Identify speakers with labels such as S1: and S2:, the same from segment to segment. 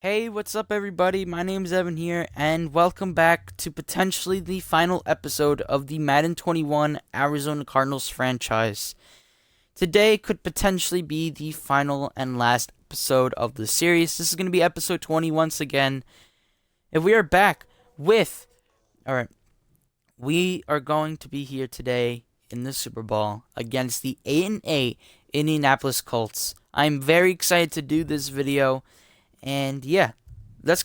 S1: Hey, what's up everybody? My name's Evan here, and welcome back to potentially the final episode of the Madden 21 Arizona Cardinals franchise. Today could potentially be the final and last episode of the series. This is going to be episode 20 once again. If we are back with... Alright, we are going to be here today in the Super Bowl against the 8-8 Indianapolis Colts. I'm very excited to do this video. And yeah,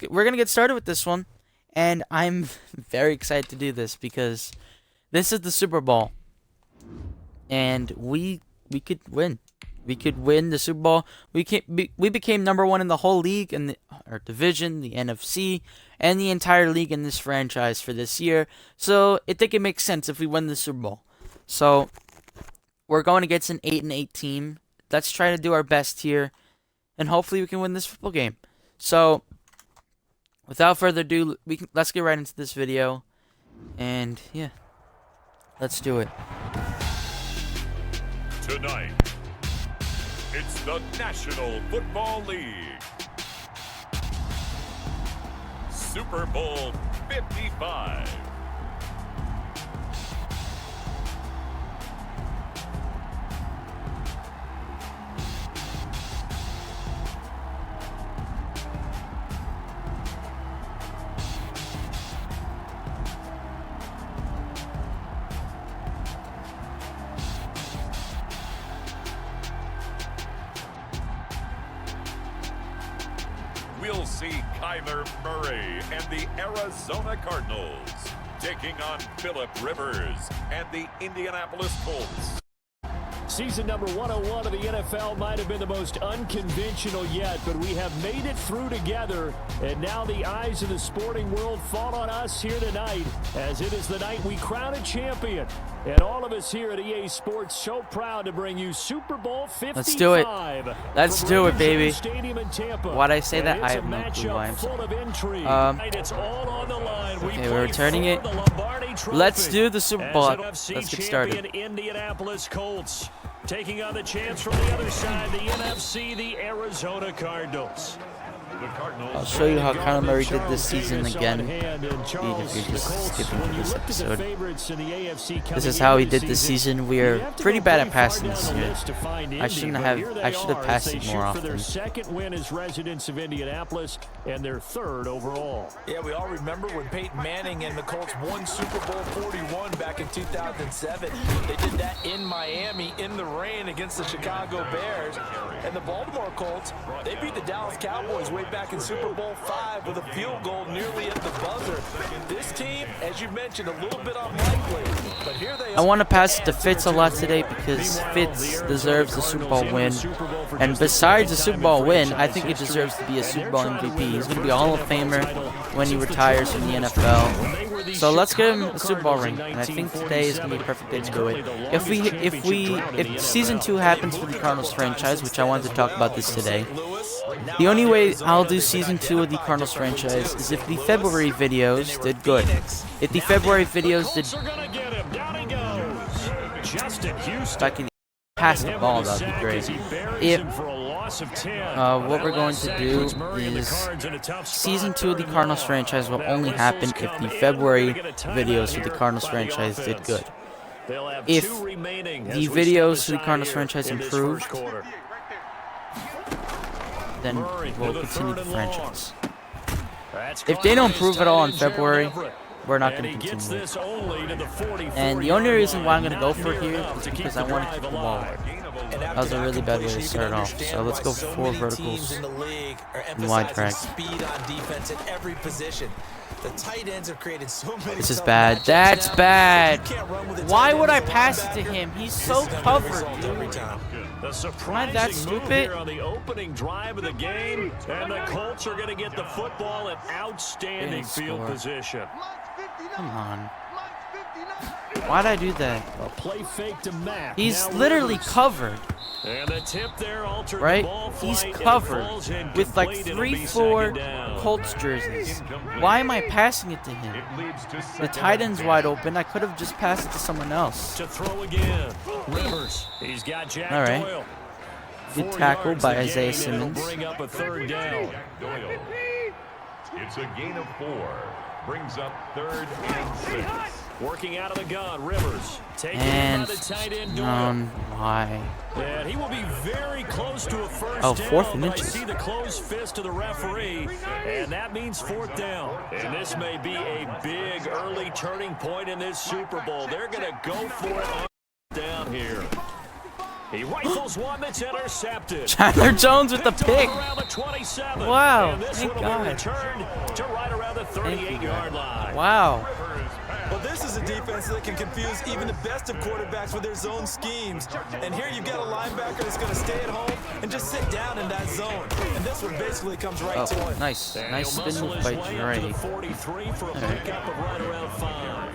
S1: we're gonna get started with this one, and I'm very excited to do this because this is the Super Bowl, and we could win. We could win the Super Bowl. We became number one in the whole league and our division, the NFC, and the entire league in this franchise for this year. So I think it makes sense if we win the Super Bowl. So we're going against an 8-8 team. Let's try to do our best here, and hopefully we can win this football game. So, without further ado, let's get right into this video. And, yeah, let's do it.
S2: Tonight, it's the National Football League. Super Bowl 55. We'll see Kyler Murray and the Arizona Cardinals taking on Phillip Rivers and the Indianapolis Colts.
S3: Season number 101 of the NFL might have been the most unconventional yet, but we have made it through together, and now the eyes of the sporting world fall on us here tonight, as it is the night we crown a champion. And all of us here at EA Sports so proud to bring you Super Bowl 55.
S1: Let's do it. Let's do it, baby. Why'd I say that? I have no clue why I'm saying. Okay, we're returning it. Let's do the Super Bowl. Let's get started.
S3: Indianapolis Colts taking on the chance from the other side, the NFC, the Arizona Cardinals.
S1: I'll show you how Kyler Murray did this season again, if you're just skipping to this episode. This is how he did this season. We are pretty bad at passing this year. I should have passed it more often.
S3: Their second win as residents of Indianapolis and their third overall.
S4: Yeah, we all remember when Peyton Manning and the Colts won Super Bowl 41 back in 2007. They did that in Miami in the rain against the Chicago Bears. And the Baltimore Colts, they beat the Dallas Cowboys way back in Super Bowl 5 with a field goal nearly at the buzzer. This team, as you mentioned, a little bit unlikely, but here they are.
S1: I want to pass it to Fitz a lot today because Fitz deserves the Super Bowl win. And besides the Super Bowl win, I think he deserves to be a Super Bowl MVP. He's going to be a Hall of Famer when he retires from the NFL. So let's give him a Super Bowl ring, and I think today is going to be a perfect day to do it. If Season 2 happens for the Cardinals franchise, which I wanted to talk about this today, the only way I'll do Season 2 of the Cardinals franchise is if the February videos did good. If the February videos did... If I can pass the ball, that would be great. What we're going to do is Season 2 of the Cardinals franchise will only happen if the February videos for the Cardinals franchise did good. If the videos for the Cardinals franchise improved, then we'll continue the franchise. If they don't improve at all in February, we're not going to continue. And the only reason why I'm going to go for it here is because I want to keep the ball. That was a really bad way to start off. So let's go for 4 verticals and wide track. This is bad. That's bad. Why would I pass it to him? He's so covered, dude. Am I that stupid?
S3: On the opening drive of the game, and the Colts are going to get the football in outstanding field position.
S1: Come on. Why'd I do that?
S3: A play fake to Matt.
S1: He's literally covered.
S3: And the tip there altered
S1: right?
S3: the ball
S1: He's
S3: flight,
S1: covered with like 3-4 Colts jerseys. Why am I passing it to him? The tight end's wide open. I could have just passed it to someone else.
S3: To throw again. Rivers. He's got Jack
S1: All right.
S3: Doyle.
S1: Good tackle by Isaiah Simmons.
S3: Bring up a third down.
S2: It's a gain of 4. Brings up 3rd and 6.
S3: Working out of the gun, Rivers. Taken
S1: And
S3: in by the tight end, Doyle.
S1: why?
S3: And he will be very close to a first
S1: Oh,
S3: down.
S1: 4th and
S3: I
S1: inches.
S3: see the closed fist of the referee, and that means 4th down. And this may be a big early turning point in this Super Bowl. They're going to go for it on down here. He rifles one that's intercepted.
S1: Chandler Jones with the pick.
S3: Around the 27.
S1: Wow,
S3: And this
S1: thank
S3: one will
S1: God.
S3: be returned to right around the 38-yard line.
S1: Wow.
S5: Well, this is a defense that can confuse even the best of quarterbacks with their zone schemes. And here you've got a linebacker that's going to stay at home and just sit down in that zone. And this one basically comes right to
S1: Oh,
S5: him.
S1: nice.
S3: And
S1: Nice
S3: he'll
S1: spin
S3: muscle
S1: move by
S3: his way up to the
S1: Drake.
S3: 43 for a pickup of right around 5.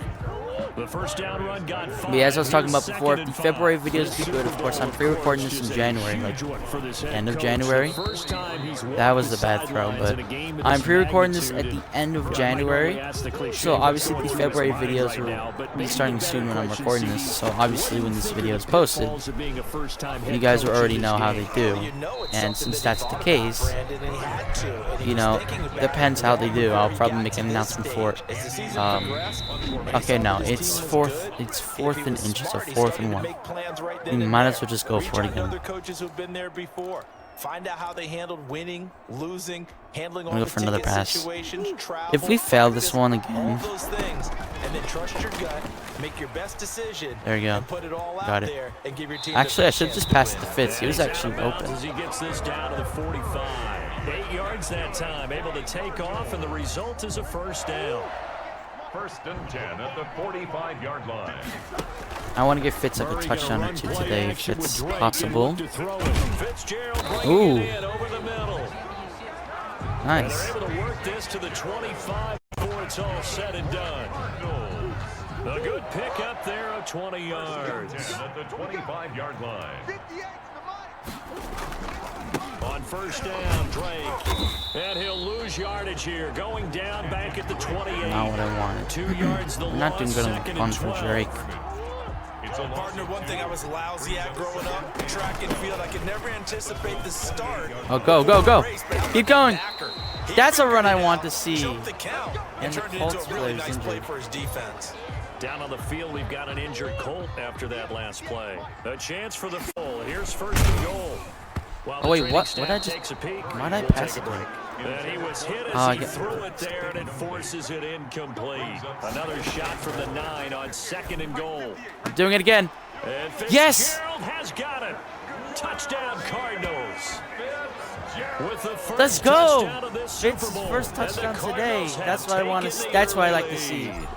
S3: The first down run got 5.
S1: But yeah, as I was talking about
S3: Here's
S1: before,
S3: second
S1: the
S3: and 5.
S1: February videos would be good. Of course, I'm pre-recording this in January, like end of January. That was a bad throw, but I'm pre-recording this at the end of January. So obviously the February videos will be starting soon when I'm recording this. So obviously when this video is posted, you guys will already know how they do. And since that's the case, you know, depends how they do. I'll probably make an announcement for it. Okay, no, it's 4th. It's 4th and inches, or 4th and 1. You might as well just go for it again.
S5: Other coaches who've been there before. Find out how they handled winning, losing, handling
S1: I'm gonna
S5: all
S1: go for
S5: the
S1: another
S5: ticket
S1: pass.
S5: situations, travel,
S1: If we fail this
S5: practice,
S1: one
S5: all
S1: again,
S5: those things, and then trust your gut, make your best decision,
S1: there you go.
S5: and put it all
S1: Got
S5: out
S1: it.
S5: there and give your team
S1: Actually,
S5: the
S1: I should have
S5: chance
S1: just
S5: to
S1: passed it
S5: win.
S1: to Fitz. He was actually open.
S3: As he gets this down to the 45. 8 yards that time, able to take off, and the result is a first down.
S2: 1st and 10 at the 45-yard line.
S1: I want to give Fitz like a touchdown or two today if it's possible. Ooh. Nice.
S3: They're able to work this to the 25 before it's all said and done. A good pick up there of 20 yards.
S2: At the 25-yard line.
S3: On first down, Drake. And he'll lose yardage here. Going down back at the 28.
S1: Not what I wanted.
S3: 2 yards the
S1: I'm not doing good on the
S3: second
S1: fun
S3: and
S1: for
S3: 12.
S1: Drake.
S5: Partner, one thing I was lousy at growing up, track and field, I could never anticipate the start.
S1: Oh, go, go, go. Keep going. That's a run I want to see.
S5: Jumped the count
S1: And
S5: and
S1: the
S5: turned it into
S1: Colts
S5: a really
S1: player's
S5: nice play
S1: injured.
S5: for his defense.
S3: Down on the field, we've got an injured Colt after that last play. A chance for the full. Here's 1st and goal. While
S1: Oh, wait,
S3: the
S1: what?
S3: training
S1: What'd I
S3: staff
S1: just-
S3: takes a peek,
S1: why'd I
S3: we'll
S1: pass
S3: take
S1: it
S3: a
S1: to
S3: break. And he was hit as
S1: I
S3: he
S1: get-
S3: threw it there, and it forces it incomplete. Another shot from the 9 on 2nd and goal.
S1: I'm doing it again.
S3: And
S1: Yes!
S3: Fitzgerald has got it. Touchdown Cardinals. With the first
S1: Let's go.
S3: touchdown of this Super
S1: Fitz's
S3: Bowl.
S1: first
S3: And the
S1: touchdown today.
S3: Cardinals have
S1: That's what I want to.
S3: taken the
S1: That's what I like
S3: early
S1: to see.
S3: lead.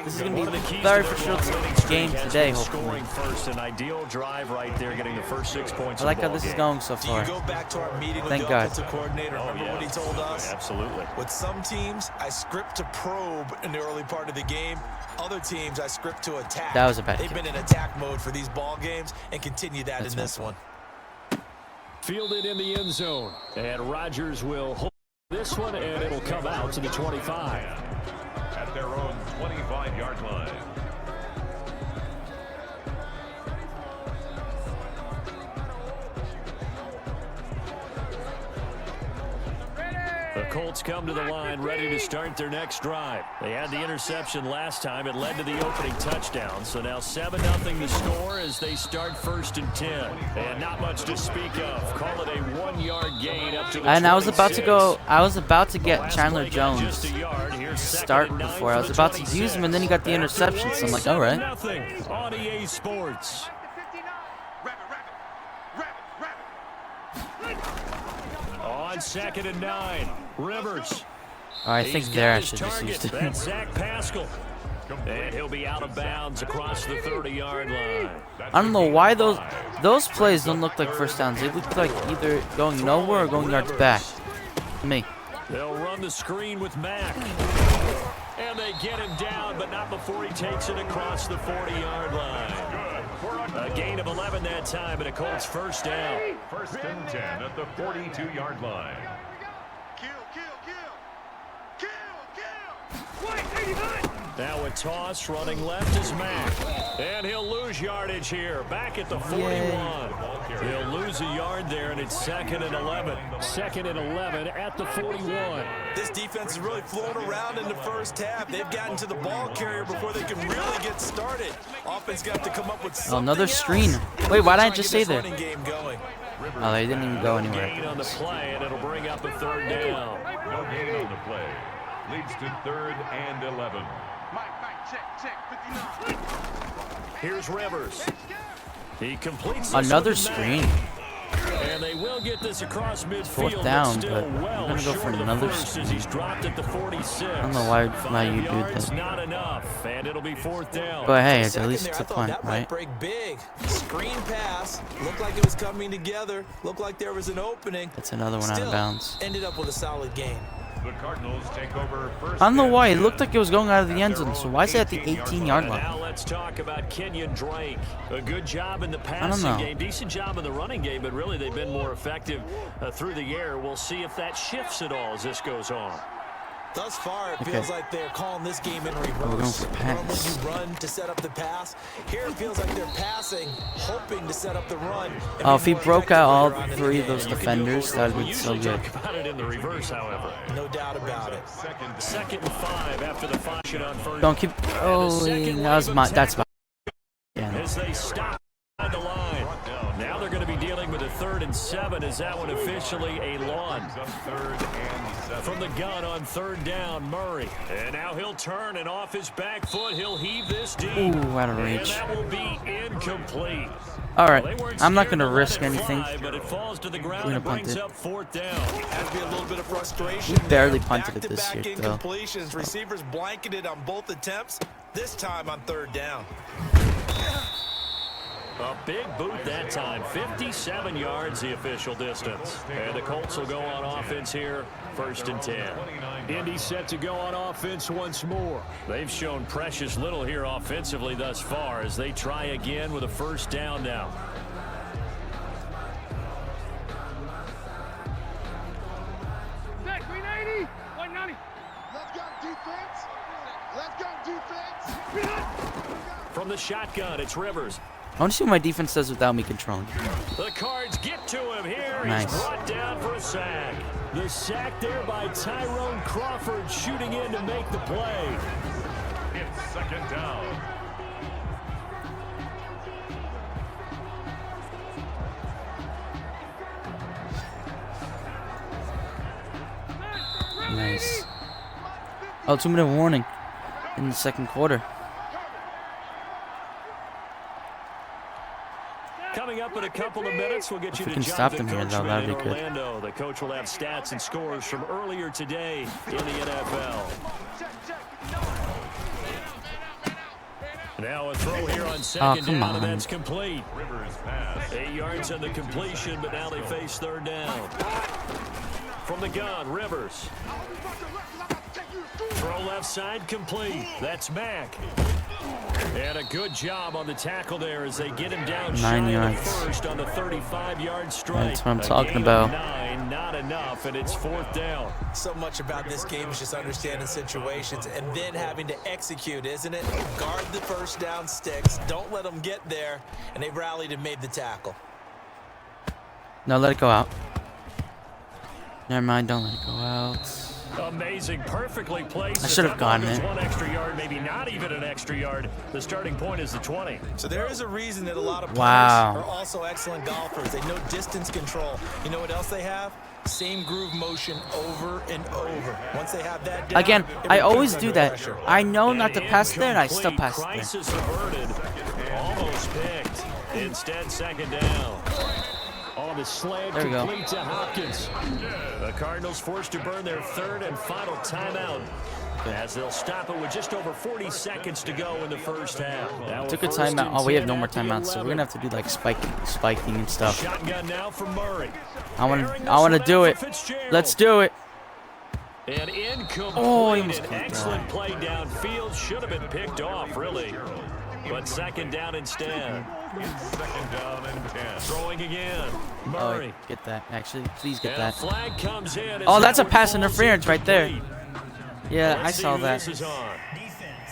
S1: This is gonna be
S3: One of the keys
S1: very
S3: to
S1: for
S3: their
S1: sure
S3: long winning
S1: game
S3: streak has
S1: today.
S3: been
S1: Hopefully,
S3: Scoring first, an ideal drive right there, getting the first 6 points.
S1: I like
S3: of the
S1: how this is
S3: ball
S1: going so
S5: Do
S1: far.
S5: you go back to our meeting with
S1: Thank
S5: the
S1: God.
S5: offensive coordinator? Remember what he told us?
S3: Absolutely.
S5: With some teams, I script to probe in the early part of the game. Other teams, I script to attack.
S1: That was a bad
S5: They've
S1: kick.
S5: been in attack mode for these ball games and continue that
S1: That's
S5: in this one.
S3: Fielded in the end zone, and Rodgers will hold this one, and it'll come out to the 25.
S2: At their own 25-yard line.
S3: The Colts come to the line ready to start their next drive. They had the interception last time. It led to the opening touchdown. So now 7-0 the score as they start 1st and 10. And not much to speak of. Call it a 1-yard gain up to the
S1: And I was about to
S3: 26.
S1: go. I was about to get
S3: Last
S1: Chandler
S3: play got
S1: Jones
S3: just a yard. Here's
S1: to
S3: 2nd
S1: start
S3: and 9
S1: before. I
S3: for
S1: was
S3: the
S1: about to use him, and then he got the
S3: After
S1: interception. So I'm like,
S3: 7-0
S1: all right.
S3: on EA Sports. On 2nd and 9, Rivers.
S1: I think
S3: He's
S1: there
S3: got
S1: I
S3: his
S1: should just
S3: target.
S1: use it.
S3: That's Zach Pascal. And he'll be out of bounds across the 30-yard line.
S1: I don't know why those plays don't look like first downs. They look like either going nowhere or going yards back. To me.
S3: They'll run the screen with Mack. And they get him down, but not before he takes it across the 40-yard line. A gain of 11 that time, and a Colts first down.
S2: 1st and 10 at the 42-yard line.
S6: Kill, kill, kill. Kill, kill. Wait, 89.
S3: Now a toss running left is Mack. And he'll lose yardage here. Back at the 41. Yay. He'll lose a yard there, and it's 2nd and 11. 2nd and 11 at the 41.
S5: This defense is really flown around in the first half. They've gotten to the ball carrier before they can really get started. Offense got to come up with something
S1: another screen.
S5: else.
S1: Wait, why did I just say there?
S5: Game going.
S1: Oh, they didn't even go anywhere.
S3: Gain on the play, and it'll bring up a 3rd down.
S2: No gain on the play. Leads to 3rd and 11.
S3: Here's Rivers. He completes
S1: Another screen.
S3: And they will get this across midfield.
S1: 4th down,
S3: but
S1: but I'm gonna go for another
S3: as he's dropped at the 46.
S1: I don't know why you do that.
S3: Not enough, and it'll be 4th down.
S1: But hey, at least it's a punt,
S5: that
S1: right?
S5: might break big. Screen pass. Looked like it was coming together. Looked like there was an opening.
S1: That's another one out of bounds.
S5: Ended up with a solid game.
S2: The Cardinals take over first.
S1: I don't know why. It looked like it was going out of the end zone. So why is it at the 18-yard line?
S3: Now let's talk about Kenyon Drake. A good job in the
S1: know.
S3: passing game. Decent job in the running game, but really they've been more effective through the air. We'll see if that shifts at all as this goes on.
S5: Thus far, it feels like they're calling this game in reverse. Normally you run to set up the pass. Here it feels like they're passing, hoping to set up the run.
S1: Oh, if he broke out all 3 of those defenders, that would be so good.
S3: Talk about it in the reverse, however.
S5: No doubt about it.
S3: 2nd and 5 after the function on 1st.
S1: Don't keep. Oh, that's my. Yeah.
S3: As they stop the line. Now they're going to be dealing with a 3rd and 7. Is that one officially a lawn? From the gun on 3rd down, Murray. And now he'll turn, and off his back foot, he'll heave this deep.
S1: Ooh, out of
S3: And
S1: reach.
S3: that will be incomplete.
S1: All right, I'm not gonna risk anything.
S3: But it falls to the ground
S1: We're
S3: and
S1: gonna punt
S3: brings
S1: it.
S3: up 4th down.
S5: Has to be a little bit of frustration.
S1: We barely
S5: there.
S1: punted it this
S5: Back-to-back
S1: year, though.
S5: incompletions. Receivers blanketed on both attempts. This time on 3rd down.
S3: A big boot that time. 57 yards the official distance. And the Colts will go on offense here. 1st and 10. Indy set to go on offense once more. They've shown precious little here offensively thus far as they try again with a 1st down now.
S6: Back 390, 190. Let's go defense. Let's go defense.
S3: From the shotgun, it's Rivers.
S1: I want to see what my defense does without me controlling.
S3: The Cards get to him here.
S1: Nice.
S3: He's brought down for a sack. The sack there by Tyrone Crawford shooting in to make the play.
S2: It's 2nd down.
S1: Nice. Oh, 2-minute warning in the 2nd quarter.
S3: Coming up in a couple of minutes, we'll get you
S1: If we
S3: to
S1: can stop
S3: Jonathan
S1: them here, though,
S3: Coachman
S1: that'd
S3: in
S1: be good.
S3: Orlando. The coach will have stats and scores from earlier today in the NFL. Now a throw here on 2nd
S1: come
S3: down, and
S1: on.
S3: that's complete.
S2: Rivers pass.
S3: 8 yards on the completion, but now they face 3rd down. From the gun, Rivers. Throw left side complete. That's Mack. And a good job on the tackle there as they get him down
S1: 9
S3: shy of the
S1: yards.
S3: 1st on the 35-yard strike.
S1: That's what I'm
S3: A
S1: talking
S3: gain of
S1: about.
S3: 9, not enough, and it's 4th down.
S5: So much about this game is just understanding situations and then having to execute, isn't it? Guard the 1st down sticks. Don't let them get there. And they rallied and made the tackle.
S1: No, let it go out. Never mind, don't let it go out.
S3: Amazing, perfectly placed.
S1: I should have gotten it.
S3: 1 extra yard, maybe not even an extra yard. The starting point is the 20.
S5: So there is a reason that a lot of players
S1: Wow.
S5: are also excellent golfers. They know distance control. You know what else they have? Same groove motion over and over. Once they have that down,
S1: Again,
S5: it
S1: I
S5: repeats
S1: always
S5: under
S1: do that.
S5: pressure.
S1: I know not to pass there, and I still
S3: Incomplete.
S1: pass there.
S3: Crisis averted. Almost picked. Instead, 2nd down. On the slant,
S1: There we go.
S3: complete to Hopkins. The Cardinals forced to burn their 3rd and final timeout as they'll stop it with just over 40 seconds to go in the 1st half. Now
S1: Took a
S3: 1st and
S1: timeout. Oh, we have
S3: 10
S1: no more
S3: at the
S1: timeouts, so we're
S3: 11.
S1: gonna have to do like spiking and stuff.
S3: Shotgun now from Murray.
S1: I want to do it. Let's do it.
S3: And incomplete.
S1: Oh, he almost
S3: An
S1: caught
S3: excellent
S1: that.
S3: play downfield. Should have been picked off, really. But 2nd down instead.
S2: It's 2nd down and 10.
S3: Throwing again.
S1: Oh,
S3: Murray.
S1: get that. Actually, please get
S3: And a
S1: that.
S3: flag comes in.
S1: Oh, that's a
S3: Howard
S1: pass
S3: falls
S1: interference right there.
S3: incomplete.
S1: Yeah,
S3: Let's
S1: I
S3: see
S1: saw
S3: who
S1: that.
S3: This is on.
S7: Defense,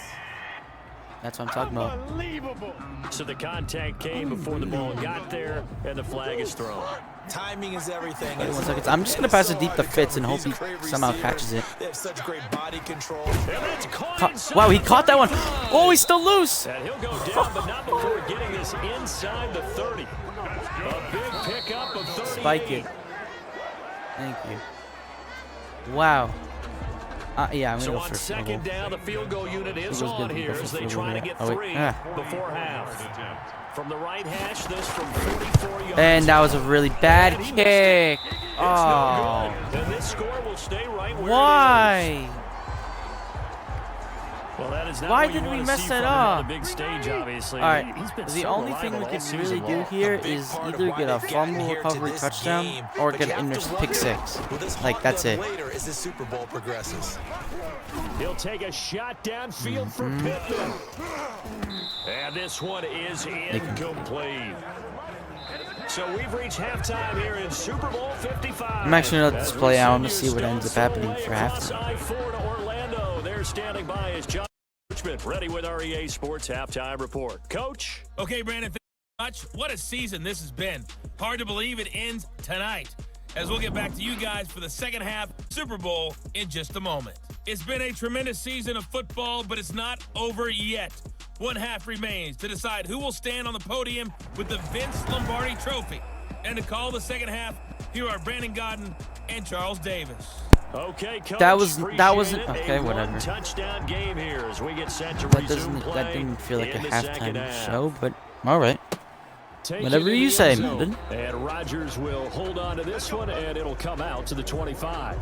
S1: That's what I'm talking about.
S3: Unbelievable. So the contact came before the ball got there, and the flag is thrown.
S5: Timing is everything.
S1: 1 second. I'm just gonna pass it deep to Fitz and hope he somehow catches it.
S5: They have such great body control.
S1: Wow, he caught that one. Oh, he's still loose.
S3: And he'll go down, but not before getting this inside the 30. A big pickup of 38.
S1: Spike it. Thank you. Wow. Yeah, I'm
S3: So
S1: gonna go
S3: on
S1: for
S3: second down, the field goal unit is on here as they try to get three before half. From the right hash, this from 44 yards.
S1: And that was a really bad kick. Oh.
S3: And this score will stay right where
S1: Why?
S3: Well, that is not
S1: Why
S3: what you
S1: did we
S3: wanna
S1: mess
S3: see
S1: that
S3: from him on
S1: up?
S3: the big stage, obviously.
S1: All right.
S3: He's been
S1: The
S3: so
S1: only thing we
S3: reliable all
S1: can
S3: season
S1: really do
S3: long.
S1: here is either get a fumble recovery touchdown or get an pick six. Like, that's it.
S5: Later as the Super Bowl progresses.
S3: He'll take a shot downfield for Pittman. And this one is incomplete. So we've reached halftime here in Super Bowl 55.
S1: I'm actually gonna let this play out. I'm gonna see what ends up happening for halftime.
S3: Orlando. They're standing by as John Richmond ready with our EA Sports halftime report. Coach.
S7: Okay, Brandon, thank you much. What a season this has been. Hard to believe it ends tonight, as we'll get back to you guys for the second half Super Bowl in just a moment. It's been a tremendous season of football, but it's not over yet. One half remains to decide who will stand on the podium with the Vince Lombardi Trophy. And to call the second half, here are Brandon Godden and Charles Davis.
S3: Okay, Coach,
S1: That wasn't okay.
S3: a
S1: Whatever.
S3: touchdown game here as we get set to
S1: That
S3: resume play
S1: didn't feel like a
S3: in the second
S1: halftime
S3: half.
S1: show, but all right.
S3: Take
S1: Whatever
S3: it in
S1: you
S3: the
S1: say,
S3: end zone.
S1: Madden.
S3: And Rodgers will hold on to this one, and it'll come out to the 25.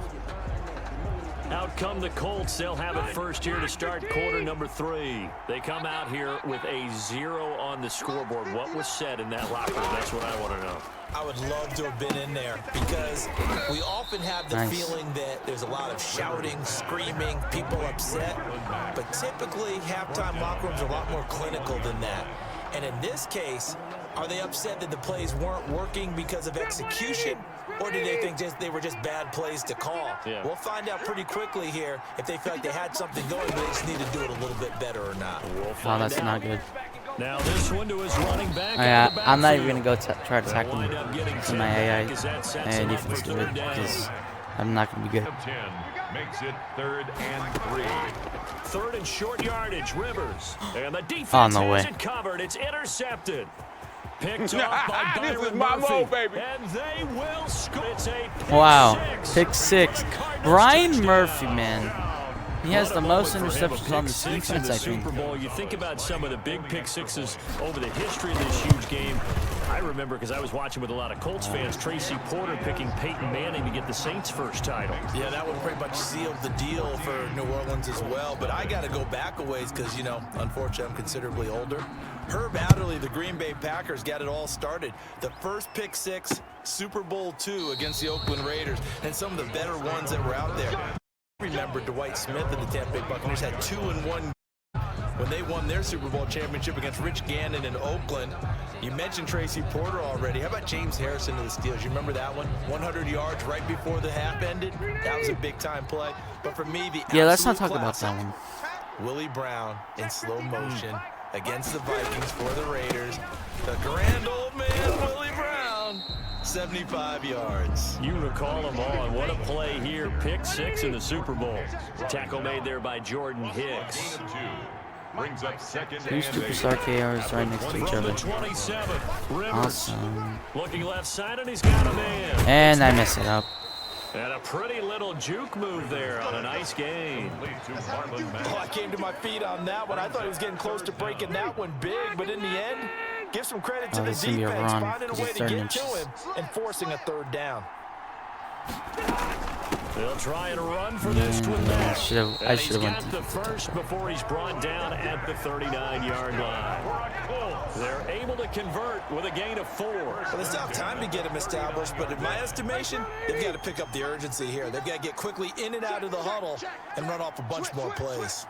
S3: Out come the Colts. They'll have it first here to start quarter number 3. They come out here with a 0 on the scoreboard. What was said in that locker room? That's what I want to know.
S5: I would love to have been in there because we often have the feeling that there's a lot of shouting, screaming, people upset. But typically, halftime locker rooms are a lot more clinical than that. And in this case, are they upset that the plays weren't working because of execution? Or do they think they were just bad plays to call?
S3: Yeah.
S5: We'll find out pretty quickly here if they feel like they had something going, but they just need to do it a little bit better or not.
S1: Oh, that's not good.
S3: Now this one to his running back.
S1: I'm not even gonna go try to tackle him to my AI
S3: and
S1: defense do it because I'm not gonna be good.
S2: 10 makes it 3rd and 3.
S3: 3rd and short yardage, Rivers. And the defense
S1: no way.
S3: has it covered. It's intercepted. Picked off by
S6: This
S3: Byron
S6: is my
S3: Murphy.
S6: mode, baby.
S3: And they will score. It's a pick
S1: Wow,
S3: six.
S1: pick 6. Brian Murphy, man. He has the most interceptions on the defense, I think.
S3: Super Bowl. You think about some of the big pick sixes over the history of this huge game. I remember because I was watching with a lot of Colts fans, Tracy Porter picking Peyton Manning to get the Saints' first title.
S5: Yeah, that would pretty much seal the deal for New Orleans as well. But I got to go back a ways because, you know, unfortunately, I'm considerably older. Herb Adderley, the Green Bay Packers, got it all started. The first pick 6, Super Bowl II against the Oakland Raiders, and some of the better ones that were out there. Remember Dwight Smith and the Tampa Bay Buccaneers had 2-1 when they won their Super Bowl championship against Rich Gannon in Oakland. You mentioned Tracy Porter already. How about James Harrison to the Steelers? You remember that one? 100 yards right before the half ended. That was a big-time play. But for me, the
S1: Let's not
S5: absolute
S1: talk about
S5: classic,
S1: that one.
S5: Willie Brown in slow motion against the Vikings for the Raiders. The grand old man, Willie Brown, 75 yards.
S3: You recall them all, and what a play here. Pick 6 in the Super Bowl. Tackle made there by Jordan Hicks.
S2: Brings up 2nd
S1: Two
S2: and
S1: superstar KRs right next to each
S3: From the
S1: other.
S3: 27, Rivers.
S1: Awesome.
S3: Looking left side, and he's got a man.
S1: And I mess it up.
S3: And a pretty little juke move there on a nice game.
S5: Oh, I came to my feet on that one. I thought he was getting close to breaking that one big, but in the end, give some credit to the
S1: this is gonna be a
S5: defense,
S1: run,
S5: finding a
S1: because
S5: way
S1: it's
S5: to
S1: 3rd
S5: get
S1: inches.
S5: to him and forcing a 3rd down.
S3: They'll try and run for this one back.
S1: I should have went
S3: got the first before he's brought down at the 39-yard line. They're able to convert with a gain of 4.
S5: Well, they still have time to get him established, but in my estimation, they've got to pick up the urgency here. They've got to get quickly in and out of the huddle and run off a bunch more plays.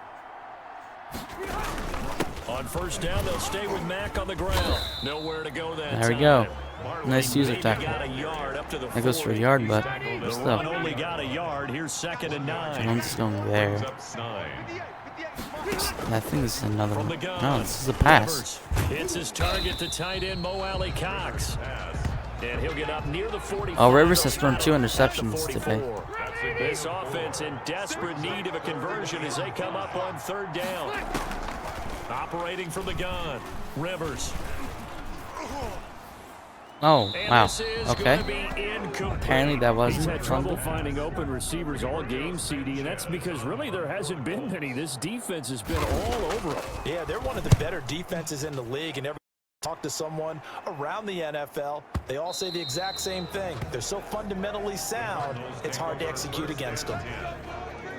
S3: On first down, they'll stay with Mack on the ground. Nowhere to go that
S1: There we
S3: time.
S1: go. Nice user
S3: Maybe
S1: tackle.
S3: got a yard up to the
S1: That goes for a
S3: 40.
S1: yard, but
S3: The
S1: still.
S3: run only got a yard. Here's 2nd and 9.
S1: Jones is going there.
S2: up 9.
S1: I think this is another
S3: From
S1: one.
S3: the gun,
S1: No, this is a pass.
S3: It's his target to tight end Mo Alley Cox. And he'll get up near the 45.
S1: Oh, Rivers has thrown 2 interceptions today.
S3: This offense in desperate need of a conversion as they come up on 3rd down. Operating from the gun, Rivers.
S1: Oh,
S3: And
S1: wow.
S3: this is
S1: Okay.
S3: gonna be incomplete.
S1: Apparently that
S3: He's
S1: wasn't
S3: had trouble
S1: fumble.
S3: finding open receivers all game, CD, and that's because really there hasn't been many. This defense has been all over them.
S5: Yeah, they're one of the better defenses in the league, and every talk to someone around the NFL, they all say the exact same thing. They're so fundamentally sound, it's hard to execute against them.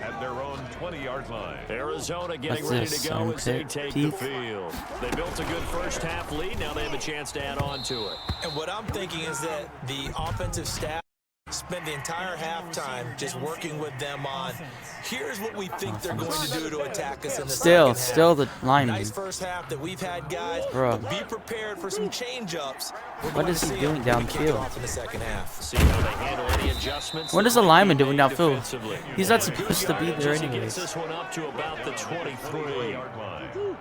S2: At their own 20-yard line.
S3: Arizona getting
S1: What's
S3: ready
S1: this,
S3: to go as they take the
S1: Pete?
S3: field. They built a good first half lead. Now they have a chance to add on to it.
S5: And what I'm thinking is that the offensive staff spent the entire halftime just working with them on, here's what we think they're going to do to attack us in the second half.
S1: Still the lineman.
S5: Nice first half that we've had, guys.
S1: Bro.
S5: But be prepared for some change-ups.
S1: What is he doing downfield?
S5: In the second half.
S3: See how they handle any adjustments.
S1: What is a lineman doing
S3: Made
S1: downfield?
S3: defensively.
S1: He's not supposed to be there
S3: He gets
S1: anyways.
S3: this one up to about the 23.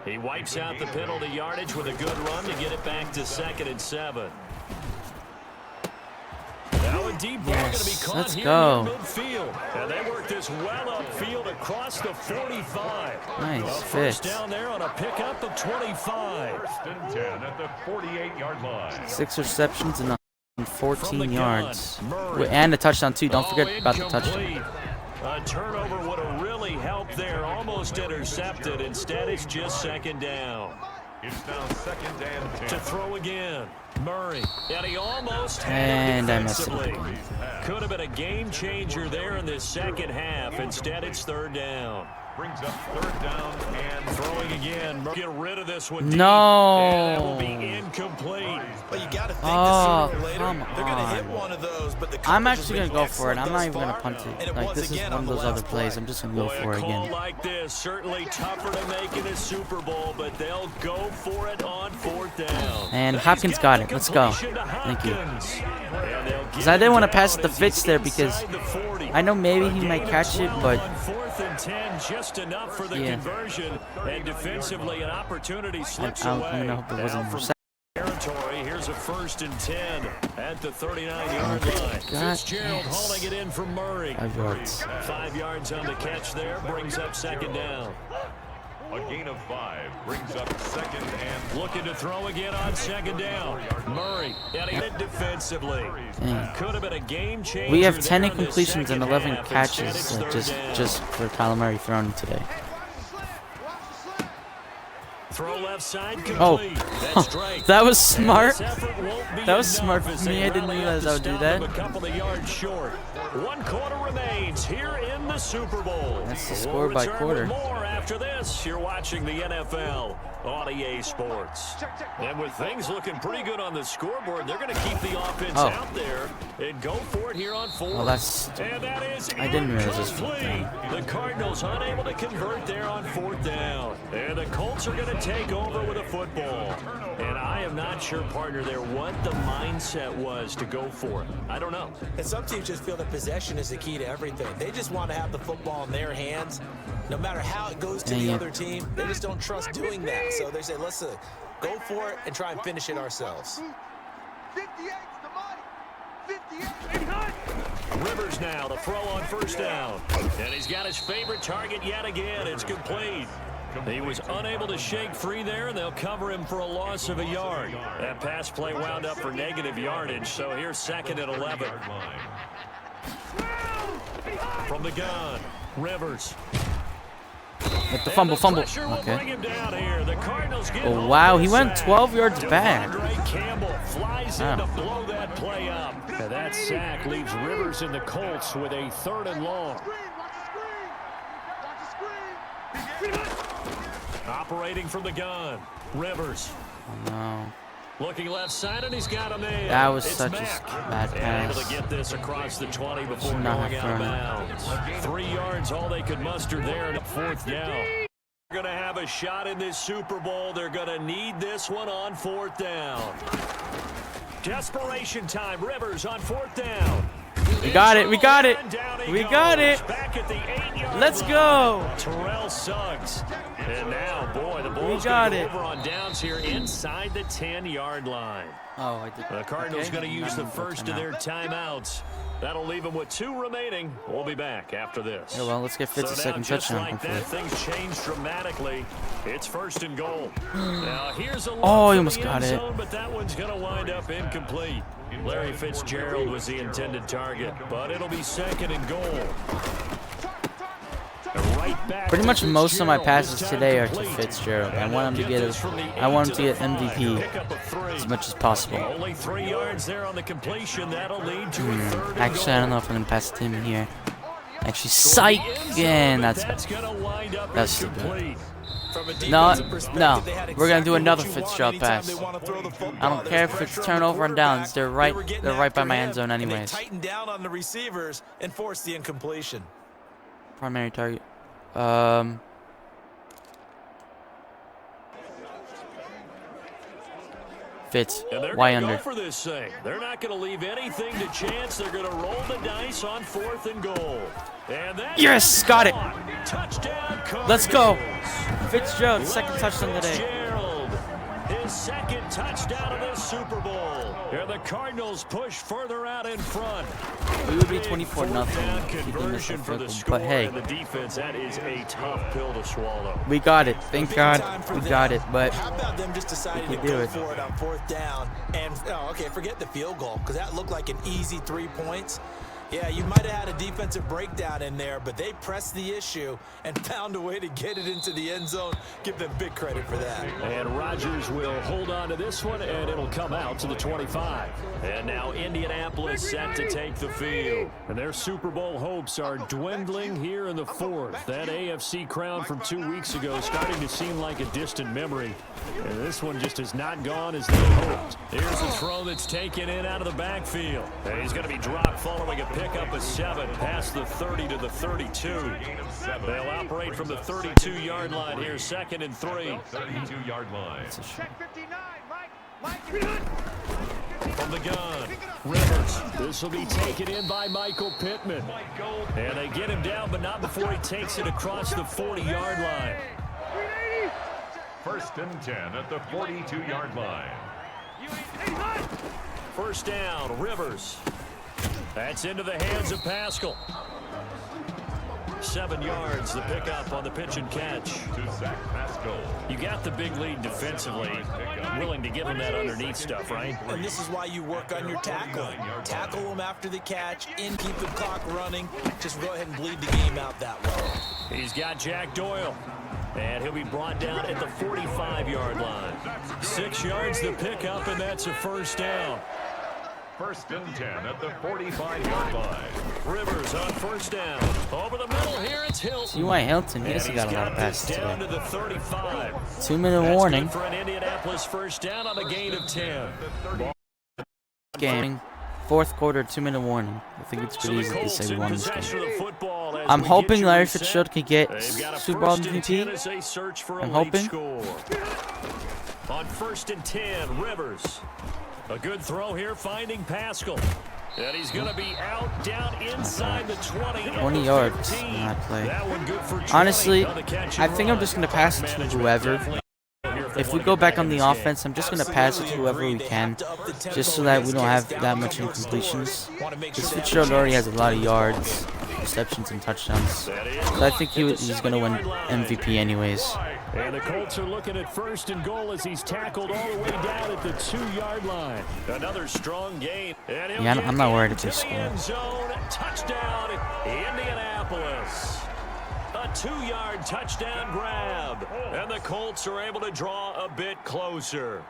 S3: He wipes out the penalty yardage with a good run to get it back to 2nd and 7. Now a deep ball going to be
S1: Yes,
S3: caught
S1: let's
S3: here
S1: go.
S3: near midfield. And they work this well upfield across the 45.
S1: Nice
S3: A first
S1: fit.
S3: down there on a pickup of 25.
S2: 1st and 10 at the 48-yard line.
S1: 6 receptions and
S3: From the
S1: 14
S3: gun,
S1: yards.
S3: Murray.
S1: Wait, and a touchdown too. Don't
S3: Oh,
S1: forget about the
S3: incomplete.
S1: touchdown.
S3: A turnover would have really helped there. Almost intercepted. Instead, it's just 2nd down.
S2: It's now 2nd and 10.
S3: To throw again. Murray. And he almost had
S1: And
S3: him
S1: I messed it up
S3: defensively. Could have been a game changer there in this second half. Instead, it's 3rd down.
S2: Brings up 3rd down and
S3: Throwing again. Get rid of this one.
S1: No.
S3: Deep. And that will be incomplete.
S5: But you got to think
S1: Oh,
S5: that sooner or later,
S1: come
S5: they're going to hit
S1: on.
S5: one of those. But the
S1: I'm
S5: coverage
S1: actually
S5: has
S1: gonna
S5: been
S1: go for it. I'm
S5: excellent
S1: not
S5: thus
S1: even gonna
S5: far,
S1: punt
S5: and
S1: it. Like
S5: was
S1: this is
S5: again
S1: one
S5: on
S1: of
S5: the
S1: those other
S5: last
S1: plays.
S5: play.
S1: I'm just gonna go
S3: Boy,
S1: for
S3: a
S1: it
S3: call
S1: again.
S3: like this, certainly tougher to make in a Super Bowl, but they'll go for it on 4th down.
S1: And
S3: He's
S1: Hopkins got it. Let's go.
S3: completion to
S1: Thank you.
S3: Hopkins. And they'll
S1: Because
S3: get
S1: I didn't want to
S3: him
S1: pass it
S3: down
S1: to
S3: as
S1: Fitz
S3: he's
S1: there because
S3: inside the 40.
S1: I know maybe he
S3: A
S1: might
S3: gain of
S1: catch it,
S3: 12
S1: but
S3: on 4th and 10, just enough for the
S1: Yeah.
S3: conversion, and defensively an opportunity slips
S1: I
S3: away.
S1: don't know if it
S3: Now
S1: wasn't
S3: from
S1: reception.
S3: territory, here's a 1st and 10 at the 39-yard line.
S1: God,
S3: Fitzgerald
S1: yes.
S3: hauling it in from Murray.
S1: 5 yards.
S3: 5 yards on the catch there, brings up 2nd down.
S2: a gain of 5 brings up 2nd and
S3: Looking to throw again on 2nd down. Murray getting it defensively.
S1: Dang.
S3: Could have been a game changer.
S1: We have 10
S3: there in the
S1: incompletions and
S3: second
S1: 11
S3: half.
S1: catches
S3: Instead, it's 3rd down.
S1: just for Kyler Murray throwing today.
S3: Throw left side
S1: Oh,
S3: complete. That's Drake.
S1: that was smart.
S3: This effort won't be
S1: That was
S3: enough
S1: smart
S3: as
S1: for
S3: they
S1: me. I didn't
S3: rally
S1: realize
S3: up
S1: I would
S3: to
S1: do
S3: stop
S1: that.
S3: them a couple of yards short. 1 quarter remains here in the Super Bowl.
S1: That's the
S3: We'll
S1: score by
S3: return
S1: quarter.
S3: with more after this. You're watching the NFL on EA Sports. And with things looking pretty good on the scoreboard, they're going to keep the offense
S1: Oh.
S3: out there and go for it here on 4.
S1: Well, that's
S3: And that is
S1: I didn't realize this was
S3: incomplete. The Cardinals unable to convert there on 4th down. And the Colts are going to take over with a football. And I am not sure, partner, there what the mindset was to go for it. I don't know.
S5: And some teams just feel that possession is the key to everything. They just want to have the football in their hands. No matter how it goes to
S1: Dang
S5: the
S1: it.
S5: other team, they just don't trust doing that. So they say, let's go for it and try and finish it ourselves.
S6: 58's the money. 58.
S3: Rivers now to throw on 1st down. And he's got his favorite target yet again. It's complete. He was unable to shake free there, and they'll cover him for a loss of a yard. That pass play wound up for negative yardage, so here's 2nd and 11. From the gun, Rivers.
S1: with the fumble.
S3: Pressure will
S1: Okay.
S3: bring him down here. The Cardinals get
S1: Oh,
S3: home
S1: wow,
S3: with
S1: he
S3: a
S1: went
S3: sack.
S1: 12 yards back.
S3: Devondre Campbell flies in
S1: Wow.
S3: to blow that play up. And that sack leaves Rivers and the Colts with a 3rd and long.
S6: Screen, watch the screen. Watch the screen.
S3: Operating from the gun, Rivers.
S1: Oh, no.
S3: Looking left side, and he's got him in.
S1: That was
S3: It's
S1: such a
S3: Mack.
S1: bad
S3: And able
S1: pass.
S3: to get this across the 20 before
S1: Should not
S3: going
S1: have
S3: out of
S1: thrown it.
S3: bounds. 3 yards, all they could muster there at 4th down. They're going to have a shot in this Super Bowl. They're going to need this one on 4th down. Desperation time. Rivers on 4th down.
S1: We got it. We got it. We got it. Let's go.
S3: Terrell Suggs. And now, boy, the ball's
S1: got
S3: going
S1: it.
S3: over on downs here inside the 10-yard line.
S1: Oh, I did.
S3: The Cardinals
S1: Okay.
S3: going to use the
S1: Not
S3: first
S1: timeout.
S3: of their timeouts. That'll leave them with 2 remaining. We'll be back after this.
S1: Yeah, well, let's get Fitz a
S3: So
S1: second
S3: now, just
S1: touchdown,
S3: like
S1: hopefully.
S3: that, things change dramatically. It's 1st and goal. Now here's a
S1: Oh,
S3: look
S1: he
S3: for
S1: almost
S3: the
S1: got
S3: end
S1: it.
S3: zone, but that one's going to wind up incomplete. Larry Fitzgerald was the intended target, but it'll be 2nd and goal. Right back
S1: Pretty
S3: to
S1: much most of my
S3: Fitzgerald.
S1: passes
S3: This time
S1: today are to
S3: complete.
S1: Fitzgerald. I
S3: And
S1: want him
S3: they'll
S1: to
S3: get
S1: get
S3: this from the
S1: I want him
S3: 8
S1: to get
S3: the 5.
S1: MVP
S3: Pick up a 3.
S1: as much as possible.
S3: Only 3 yards there on the completion. That'll lead to a 3rd and
S1: Actually, I don't know if I'm gonna pass it to him here. Actually, psych again. That's
S3: gonna wind up
S1: That's stupid.
S3: incomplete.
S5: From a
S1: No,
S5: defensive perspective,
S1: no.
S5: they had
S1: We're gonna do
S5: exactly
S1: another
S5: what you want
S1: Fitzgerald
S5: anytime
S1: pass.
S5: they wanna throw the football.
S1: I don't care if
S5: There's
S1: it's
S5: pressure on the
S1: turnover and
S5: quarterback.
S1: downs. They're
S5: They
S1: right.
S5: were getting
S1: They're right by
S5: after
S1: my
S5: him,
S1: end zone
S5: and they
S1: anyways.
S5: tightened down on the receivers and forced the incompletion.
S1: Primary target. Fitz.
S3: And they're
S1: Why
S3: going to
S1: under?
S3: go for this thing. They're not going to leave anything to chance. They're going to roll the dice on 4th and goal. And that's
S1: Yes, got it.
S3: Touchdown, Cardinals.
S1: Let's go. Fitzgerald, second touchdown today.
S3: Fitzgerald, his 2nd touchdown of this Super Bowl. And the Cardinals push further out in front.
S1: We would be
S3: Big
S1: 24-0
S3: fourth down
S1: if he didn't miss
S3: conversion
S1: that
S3: for the
S1: field goal.
S3: score,
S1: But hey,
S3: and the defense, that is a tough pill to swallow.
S1: we got it. Thank
S5: Big
S1: God
S5: time for
S1: we
S5: them.
S1: got it. But
S5: How about them just deciding
S1: we
S5: to
S1: could do
S5: go
S1: it.
S5: for it on 4th down? And, okay, forget the field goal, because that looked like an easy 3 points. Yeah, you might have had a defensive breakdown in there, but they pressed the issue and found a way to get it into the end zone. Give them big credit for that.
S3: And Rodgers will hold on to this one, and it'll come out to the 25. And now Indianapolis set to take the field. And their Super Bowl hopes are dwindling here in the 4th. That AFC crown from 2 weeks ago starting to seem like a distant memory. And this one just has not gone as they hoped. Here's a throw that's taken in out of the backfield. And he's going to be dropped following a pickup of 7 past the 30 to the 32. They'll operate from the 32-yard line here, 2nd and 3.
S2: 32-yard line.
S6: Check 59, Mike.
S3: From the gun, Rivers. This will be taken in by Michael Pittman. And they get him down, but not before he takes it across the 40-yard line.
S2: 1st and 10 at the 42-yard line.
S3: 1st down, Rivers. That's into the hands of Pascal. 7 yards, the pickup on the pitch and catch.
S2: To Zach Pascal.
S3: You got the big lead defensively. Willing to give him that underneath stuff, right?
S5: And this is why you work on your tackling. Tackle them after the catch, and keep the clock running. Just go ahead and bleed the game out that way.
S3: He's got Jack Doyle. And he'll be brought down at the 45-yard line. 6 yards the pickup, and that's a 1st down.
S2: 1st and 10 at the 45-yard line.
S3: Rivers on 1st down. Over the middle here, it's Hilton.
S1: T.Y. Hilton, he
S3: And
S1: also
S3: he's
S1: got a lot of
S3: this
S1: passes
S3: down
S1: today.
S3: to the 35.
S1: 2-minute
S3: That's
S1: warning.
S3: good for an Indianapolis 1st down on a gain of 10.
S1: Game. 4th quarter, 2-minute warning. I think it's
S3: So
S1: pretty
S3: the
S1: easy to
S3: Colts
S1: say we
S3: in
S1: won this
S3: possession
S1: game.
S3: of the football as
S1: I'm
S3: we
S1: hoping
S3: get you
S1: Larry
S3: reset.
S1: Fitzgerald could get
S3: They've got a
S1: Super Bowl
S3: 1st and 10
S1: MVP.
S3: as they search for a
S1: I'm
S3: late
S1: hoping.
S3: score. On 1st and 10, Rivers. A good throw here, finding Pascal. And he's going to be out, down inside the 20.
S1: 20 yards on that play.
S3: That one good for 20
S1: Honestly,
S3: on the catch
S1: I
S3: and
S1: think I'm
S3: run.
S1: just going to pass it to
S3: Management
S1: whoever.
S3: definitely here if they
S1: If we
S3: wanna
S1: go
S3: get
S1: back
S3: in
S1: on the
S3: this game.
S1: offense, I'm just going to pass it to whoever we can, just so that we don't have that much incompletions. Because Fitzgerald already has a lot of yards, receptions, and touchdowns. So I think he's going to win MVP anyways.
S3: And the Colts are looking at 1st and goal as he's tackled all the way down at the 2-yard line. Another strong gain. And he'll
S1: Yeah,
S3: get
S1: I'm not worried
S3: into
S1: if they
S3: the
S1: score.
S3: end zone. Touchdown, Indianapolis. A 2-yard touchdown grab. And the Colts are able to draw a bit closer.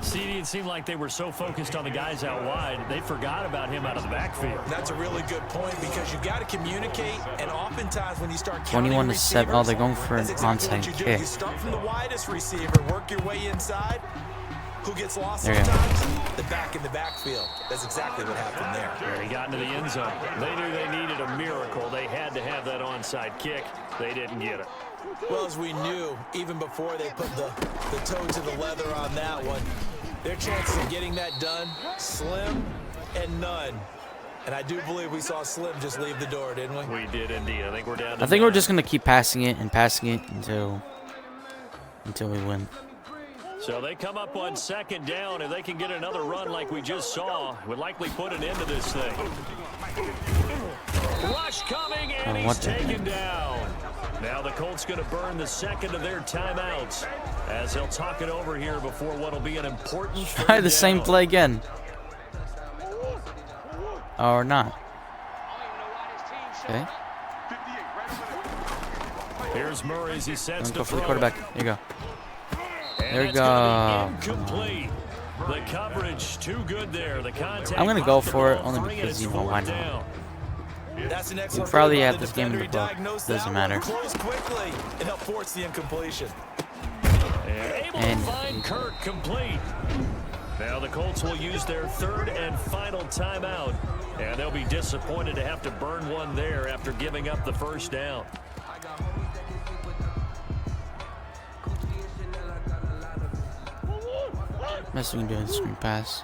S3: See, it seemed like they were so focused on the guys out wide, they forgot about him out of the backfield.
S5: That's a really good point because you got to communicate, and oftentimes when you start counting
S1: 21-7. Oh, they're going for an
S5: that's exactly what
S1: onside
S5: you do.
S1: kick.
S5: You start from the widest receiver, work your way inside. Who gets lost
S1: There you go.
S5: sometimes? The back in the backfield. That's exactly what happened there.
S3: And he got into the end zone. They knew they needed a miracle. They had to have that onside kick. They didn't get it.
S5: Well, as we knew, even before they put the toe to the leather on that one, their chances of getting that done, slim. and none. And I do believe we saw Slim just leave the door, didn't we?
S3: We did indeed. I think we're down to
S1: I think we're just gonna keep passing it until we win.
S3: So they come up on second down. If they can get another run like we just saw, would likely put an end to this thing. Rush coming, and he's taken down. Now the Colts going to burn the second of their timeouts as they'll talk it over here before what will be an important
S1: Try the same play again. Or not. Okay.
S3: Here's Murray as he sets
S1: Go for the quarterback. There you go. There you go.
S3: Incomplete. The coverage too good there. The contact.
S1: I'm gonna go for it only because you know why not.
S5: That's an
S1: We
S5: excellent
S1: probably
S5: play by
S1: have
S5: the
S1: this game in the
S5: defender.
S1: book.
S5: Diagnosed
S1: Doesn't
S5: that
S1: matter.
S5: one, close quickly, and help force the incompletion.
S3: Able to find Kirk complete. Now the Colts will use their third and final timeout, and they'll be disappointed to have to burn one there after giving up the first down.
S1: Best we can do is screen pass.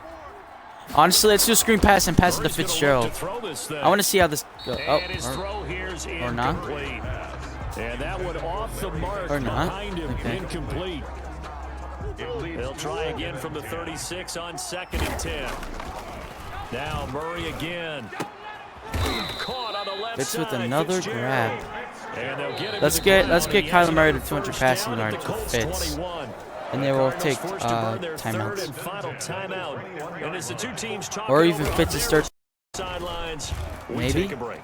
S1: Honestly, let's do a screen pass and pass it to Fitzgerald. I want to see how this goes. Or not.
S3: And that one off the mark
S1: Or not.
S3: behind him,
S1: Okay.
S3: incomplete. They'll try again from the 36 on 2nd and 10. Now Murray again. Caught on the left
S1: Fitz
S3: side.
S1: with another
S3: Fitzgerald.
S1: grab.
S3: And they'll get him
S1: Let's
S3: to the
S1: get
S3: ground.
S1: Kyler
S3: He ends
S1: Murray
S3: up
S1: to
S3: with
S1: 200
S3: first
S1: passing
S3: down at
S1: yards
S3: the
S1: with
S3: Colts
S1: Fitz.
S3: 21.
S1: And they will
S3: Cardinals
S1: take
S3: forced to burn their third
S1: timeouts.
S3: and final timeout. And as the two teams talk
S1: Or
S3: it
S1: even
S3: over
S1: Fitz
S3: on
S1: is
S3: their
S1: third.
S3: sidelines, we
S1: Maybe.
S3: take a break.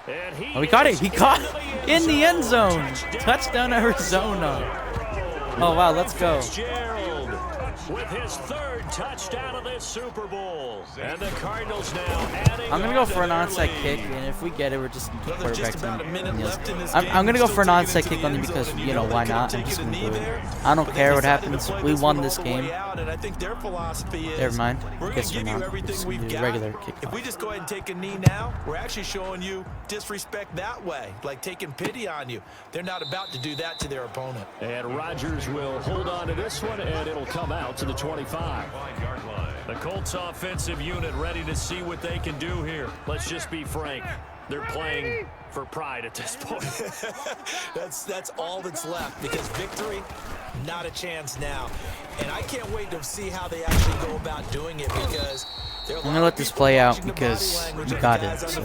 S3: And
S1: Oh, he caught it. He caught
S3: in
S1: in the end zone. Touchdown Arizona. Oh, wow. Let's go.
S3: Fitzgerald with his third touchdown of this Super Bowl. And the Cardinals now adding
S1: I'm going to go
S3: on
S1: for an
S3: to their
S1: onside
S3: lead.
S1: kick, and if we get it, we're just going to
S5: Brother, just
S1: quarterback
S5: about a minute left in this game.
S1: I'm going to go
S5: Still
S1: for an
S5: taking it
S1: onside
S5: to
S1: kick
S5: the
S1: only
S5: end zone,
S1: because,
S5: and
S1: you know,
S5: they
S1: why
S5: could've
S1: not? I'm
S5: taken
S1: just
S5: a
S1: going to
S5: knee
S1: do it.
S5: there,
S1: I don't
S5: but
S1: care
S5: they
S1: what
S5: decided to
S1: happens.
S5: play
S1: We
S5: this
S1: won
S5: one
S1: this
S5: all the way
S1: game.
S5: out, and I think their philosophy is,
S1: Never mind.
S5: we're going
S1: Guess
S5: to give
S1: we're
S5: you
S1: not.
S5: everything
S1: Just
S5: we've
S1: do
S5: got.
S1: regular kick
S5: If
S1: off.
S5: we just go ahead and take a knee now, we're actually showing you disrespect that way, like taking pity on you. They're not about to do that to their opponent.
S3: And Rodgers will hold on to this one, and it'll come out to the 25. The Colts offensive unit ready to see what they can do here. Let's just be frank. They're playing for pride at this point.
S5: That's all that's left, because victory, not a chance now. And I can't wait to see how they actually go about doing it, because
S1: I'm going to let this play out because we got it. So.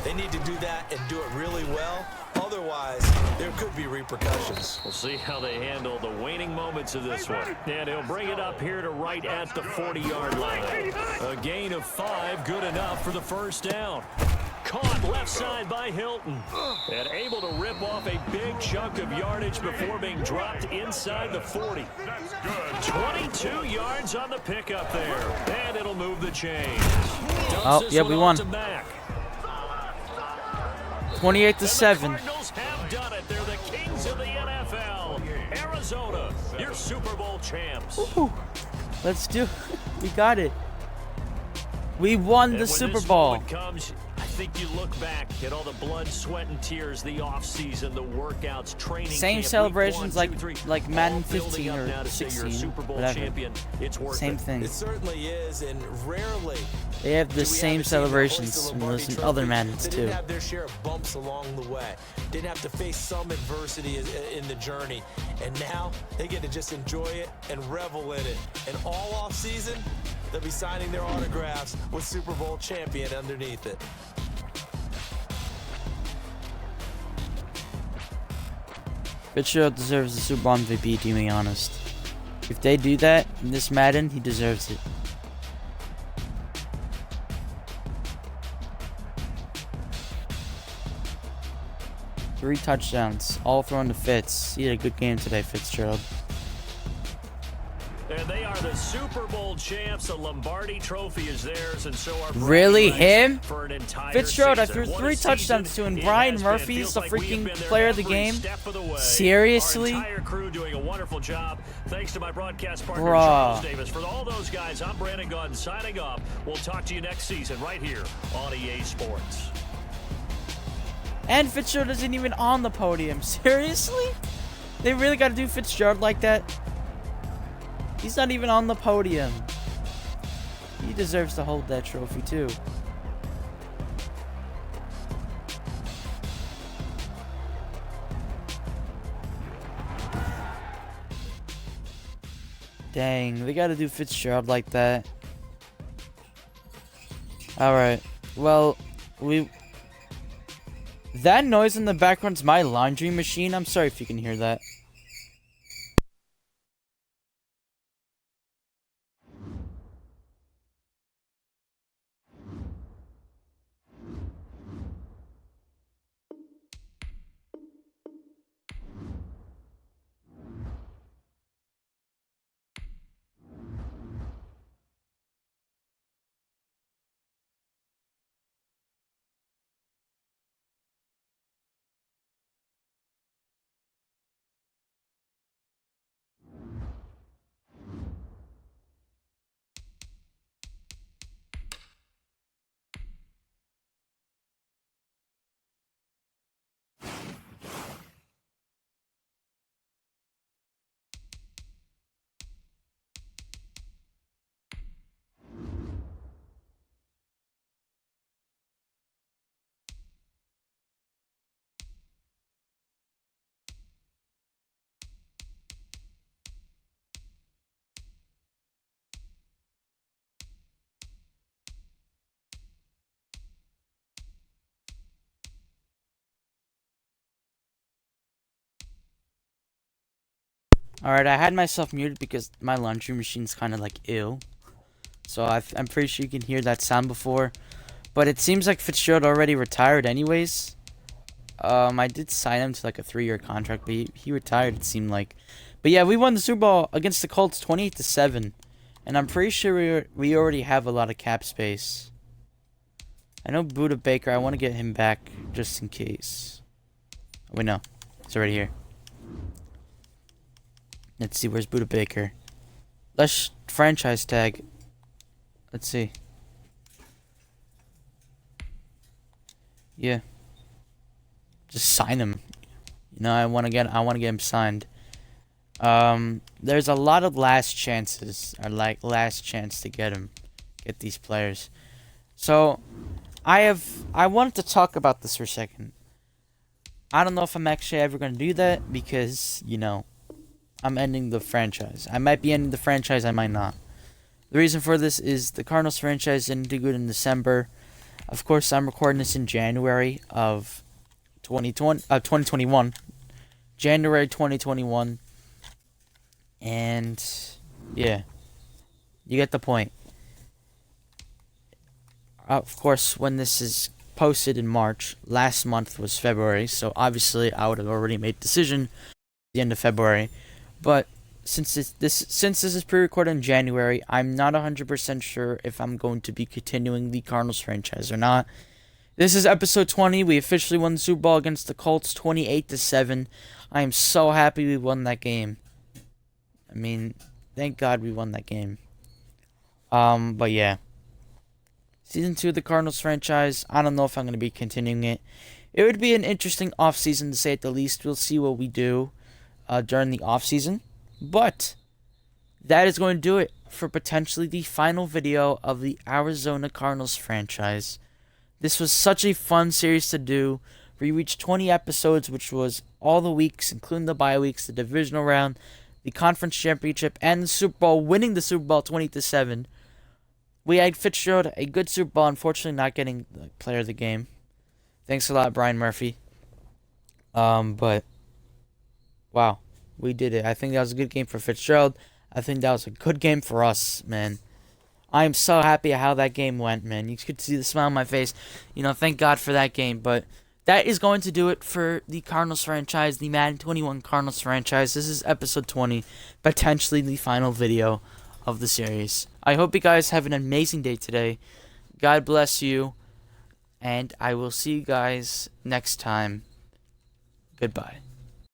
S5: They need to do that and do it really well. Otherwise, there could be repercussions.
S3: We'll see how they handle the waning moments of this one. And he'll bring it up here to right at the 40-yard line. A gain of 5, good enough for the first down. Caught left side by Hilton. And able to rip off a big chunk of yardage before being dropped inside the 40. 22 yards on the pickup there. And it'll move the chains.
S1: Oh, yeah, we won. 28-7.
S3: Cardinals have done it. They're the kings of the NFL. Arizona, your Super Bowl champs.
S1: Ooh, let's do it. We got it. We won the Super Bowl.
S3: Comes, I think you look back at all the blood, sweat, and tears, the offseason, the workouts, training.
S1: Same
S3: camp,
S1: celebrations
S3: week 1, 2, 3,
S1: like Madden
S3: all building
S1: 15
S3: up
S1: or
S3: now to say you're a
S1: 16,
S3: Super Bowl
S1: whatever.
S3: champion. It's worth
S1: Same
S3: it.
S1: thing.
S5: It certainly is, and rarely
S1: They have
S5: do
S1: the
S5: we
S1: same
S5: have a team that hoists
S1: celebrations
S5: the
S1: in
S5: Lombardi
S1: those
S5: Trophy
S1: other Maddens
S5: that
S1: too.
S5: didn't have their share of bumps along the way. Didn't have to face some adversity in the journey. And now they get to just enjoy it and revel in it. And all off season, they'll be signing their autographs with Super Bowl champion underneath it.
S1: Fitzgerald deserves the Super Bowl MVP, to be honest. If they do that in this Madden, he deserves it. Three touchdowns, all thrown to Fitz. He had a good game today, Fitzgerald.
S3: And they are the Super Bowl champs. The Lombardi Trophy is theirs, and so are
S1: Really? Him?
S3: for an entire
S1: Fitzgerald, I
S3: season.
S1: threw
S3: What
S1: 3
S3: a
S1: touchdowns
S3: season
S1: to him.
S3: it
S1: Brian
S3: has been.
S1: Murphy's
S3: Feels
S1: the
S3: like we have
S1: freaking
S3: been there
S1: player of the
S3: every
S1: game.
S3: step of the way.
S1: Seriously?
S3: Our entire crew doing a wonderful job. Thanks to my broadcast partner,
S1: Bruh.
S3: Charles Davis. For all those guys, I'm Brandon Gunn signing off. We'll talk to you next season right here on EA Sports.
S1: And Fitzgerald isn't even on the podium. Seriously? They really got to do Fitzgerald like that? He's not even on the podium. deserves to hold that trophy too. Dang, they gotta do Fitzgerald like that. Alright, well, that noise in the background's my laundry machine. I'm sorry if you can hear that. Alright, I had myself muted because my laundry machine's kind of like ill. So I'm pretty sure you can hear that sound before. But it seems like Fitzgerald already retired anyways. I did sign him to like a 3-year contract, but he retired, it seemed like. But yeah, we won the Super Bowl against the Colts 28-7. And I'm pretty sure we already have a lot of cap space. I know Buda Baker, I want to get him back just in case. Oh, wait, no. It's already here. Let's see, where's Buda Baker? Let's franchise tag. Let's see. Yeah. Just sign him. You know, I want to get him signed. There's a lot of last chances, or like last chance to get these players. So, I wanted to talk about this for a second. I don't know if I'm actually ever going to do that because, you know, I'm ending the franchise. I might be ending the franchise, I might not. The reason for this is the Cardinals franchise didn't do good in December. Of course, I'm recording this in January of 2021. January 2021. And, yeah. You get the point. Of course, when this is posted in March, last month was February, so obviously I would have already made a decision at the end of February. But since this is pre-recorded in January, I'm not 100% sure if I'm going to be continuing the Cardinals franchise or not. This is episode 20. We officially won the Super Bowl against the Colts 28-7. I am so happy we won that game. I mean, thank God we won that game. But yeah. Season 2 of the Cardinals franchise, I don't know if I'm going to be continuing it. It would be an interesting offseason to say at the least. We'll see what we do during the offseason. But that is going to do it for potentially the final video of the Arizona Cardinals franchise. This was such a fun series to do. We reached 20 episodes, which was all the weeks, including the bye weeks, the divisional round, the conference championship, and the Super Bowl, winning the Super Bowl 20-7. We had Fitzgerald a good Super Bowl, unfortunately not getting the player of the game. Thanks a lot, Brian Murphy. But, wow, we did it. I think that was a good game for Fitzgerald. I think that was a good game for us, man. I am so happy at how that game went, man. You could see the smile on my face. You know, thank God for that game. But that is going to do it for the Cardinals franchise, the Madden 21 Cardinals franchise. This is episode 20, potentially the final video of the series. I hope you guys have an amazing day today. God bless you. And I will see you guys next time. Goodbye.